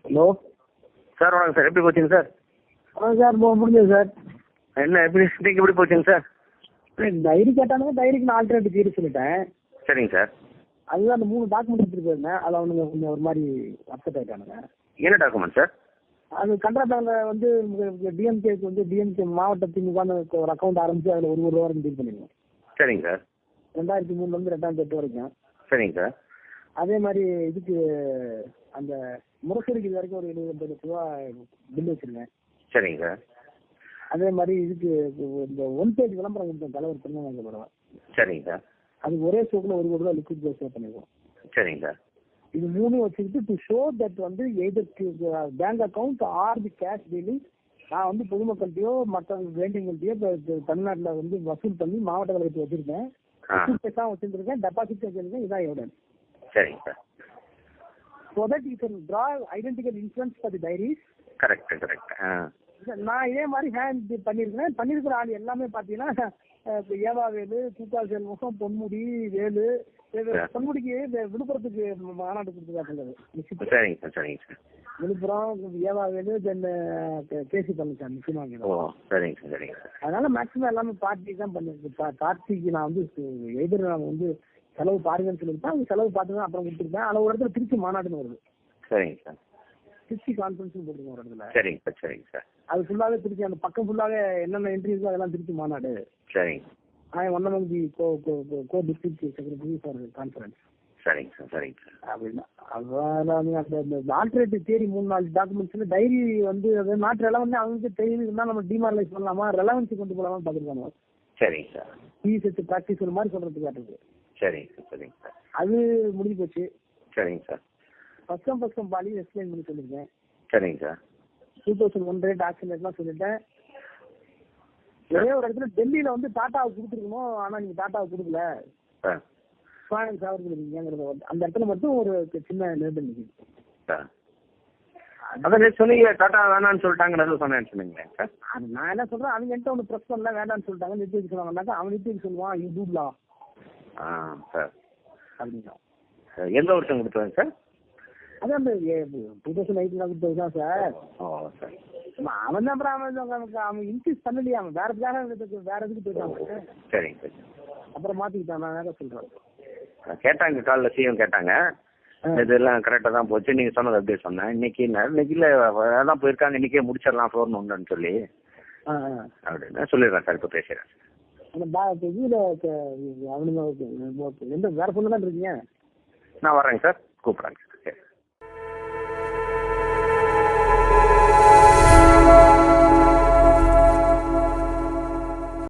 Hello sir வணக்கம் sir. எப்படி போச்சுங்க சார்? சார் முடிஞ்சது சார். என்ன எப்படி நீங்கள் எப்படி போச்சுங்க சார்? டைரி கேட்டானுங்க, டைரிக்கு நான் ஆல்டர்னேட்டிவ் தீர்வு சொல்லிட்டேன். சரிங்க சார். அதுதான் அந்த 3 டாக்குமெண்ட் எடுத்துட்டு போயிருந்தேன். அதில் அவனுங்க கொஞ்சம் ஒரு மாதிரி அப்செட் ஆகிட்டானுங்க. என்ன டாக்குமெண்ட் சார்? அது கனரா பேங்க்ல வந்து டிஎம்கேக்கு வந்து டிஎம்கே மாவட்ட திமுகன்னு ஒரு அக்கௌண்ட் ஆரம்பிச்சு அதில் ஒரு ரூபா வரைக்கும் டீல் பண்ணிடுவோம். சரிங்க சார். 2003 2008 வரைக்கும். சரிங்க சார். அதே மாதிரி இதுக்கு அந்த முரசொலிக்கு இது வரைக்கும் ஒரு 70 லட்ச ரூபா பில் வச்சிருக்கேன். சரிங்க சார். அதே மாதிரி இதுக்கு இந்த 1 பேஜ் விளம்பரம் கொடுத்த தலைவர் திருநெல்வேலி பரவாயில்ல. சரிங்க சார். அது ஒரே ஷோக்கில் 1 கோடி ரூபா லிக்விட் சேவ் பண்ணிடுவோம். சரிங்க சார். இது 3 வச்சுக்கிட்டு டு ஷோ தட் வந்து எய்தர் பேங்க் அக்கௌண்ட் ஆர் தி கேஷ் டீலிங் நான் வந்து பொதுமக்கள்கிட்டயோ மற்ற வேண்டியவங்கள்ட்டயோ தமிழ்நாட்டில் வந்து வசூல் பண்ணி மாவட்ட கழகத்தை வச்சிருக்கேன், வச்சிருக்கேன், டெபாசிட் வச்சிருக்கேன். இதான் எவிடன்ஸ். சரிங்க sir. So that you can draw identical inference for the diaries. Correct correct. நான் இதே மாதிரி ஹேண்ட் பண்ணிருக்கிற ஆள் எல்லாமே பாத்தீங்கன்னா ஏவாவேலு, கூக்கால் செல்வம், பொன்முடி, வேலு. பொன்முடிக்கு விழுப்புரத்துக்கு மாநாடு கொடுத்துருக்காங்க. சரிங்க சார். சரிங்க சார். விழுப்புரம் ஏவாவேலு தென் கேசி பழனிசாமி முக்கியமாக. ஓ சரிங்க சார். சரிங்க சார். அதனால மேக்சிமம் எல்லாமே பார்ட்டி தான் பண்ணிருக்கு. பார்ட்டிக்கு நான் வந்து எதிர நான் வந்து செலவு பாருங்கன்னு சொல்லியிருப்பேன். அவங்க செலவு பார்த்து அப்புறம் கொடுத்துருப்பேன். அதில் ஒரு இடத்துல திருச்சி மாநாடுன்னு வருது. சரிங்க சார். திருச்சி கான்ஃபரன்ஸ் போட்டுருக்கோம் ஒரு இடத்துல. சரிங்க சார். சரிங்க சார். அது ஃபுல்லாவே திருச்சி, அந்த பக்கம் ஃபுல்லாவே என்னென்ன என்ட்ரி இருக்கோ அதெல்லாம் திருச்சி மாநாடு. சரிங்க. One among the co district secretary for conference. சரிங்க சார். சரிங்க சார். அப்படின்னா அந்த ஆல்டர்னேட்டிவ் தேரி 3-4 டாக்குமெண்ட்ஸ்ல டைரி வந்து அது நாட் ரெலவென்ட் அவங்களுக்கு தெரியுது இருந்தால் நம்ம டிமாரலைஸ் பண்ணலாமா, ரெலவன்சி கொண்டு போகலாமா பார்த்துருக்காங்க. சரிங்க சார். பிஎஸ்எஸ் ப்ராக்டிஸ் ஒரு மாதிரி சொல்றதுக்கு காட்டுறது. சரிங்க சார். சரிங்க சார். அது முடிஞ்சு போச்சு. சரிங்க சார். ஃபர்ஸ்ட் பாலி எக்ஸ்பிளைன் பண்ணி சொல்லியிருக்கேன். சரிங்க சார். 2001 ரேட் ஆக்ஷன் ரேட்லாம் சொல்லிட்டேன். ஒரே ஒரு இடத்துல டெல்லியில வந்து டாட்டாவை கொடுத்துருக்கணும், ஆனா நீங்க டாட்டாவை கொடுக்கல, அந்த இடத்துல மட்டும் ஒரு சின்ன நேர்தல் நிற்குது. அதான் சொன்னீங்க டாட்டா வேணான்னு சொல்லிட்டாங்க சொன்னேன்னு சொன்னீங்களே சார். நான் என்ன சொல்றேன், அவங்க என்கிட்ட ஒன்று ப்ரெஸ் பண்ணல, வேண்டான்னு சொல்லிட்டாங்க. நிறுத்தி வைக்க சொன்னாங்கன்னாக்கா அவன் நிறுத்தி வைக்க சொல்லுவான், இது டூப்லாம் சார் அப்படின்னா. எந்த வருஷம் கொடுத்தாங்க சார்? அதான் அந்த 2008 கொடுத்ததுதான் சார். சார் அவன் தான் அப்புறம் அவன் இன்க்ரீஸ் பண்ணலையே, அவன் வேற எதுக்கு போயிட்டாங்க. சரிங்க சார். அப்புறம் மாத்திக்கிட்டான். நான் வேற சொல்றேன். கேட்டாங்க காலைல சிஎம் கேட்டாங்க, இதெல்லாம் கரெக்டாக தான் போச்சு நீங்கள் சொன்னது அப்படியே சொன்னேன். இன்னைக்கு இல்லை அதான் போயிருக்காங்க, இன்னைக்கே முடிச்சிடலாம் ஃபோன் ஒன்றுன்னு சொல்லி அப்படின்னு சொல்லிடுறேன் சார். இப்போ பேசுகிறேன். அவனுங்க எந்த வேற பொண்ணு தான் இருக்கீங்க? நான் வரேங்க சார், கூப்பிட்றேங்க.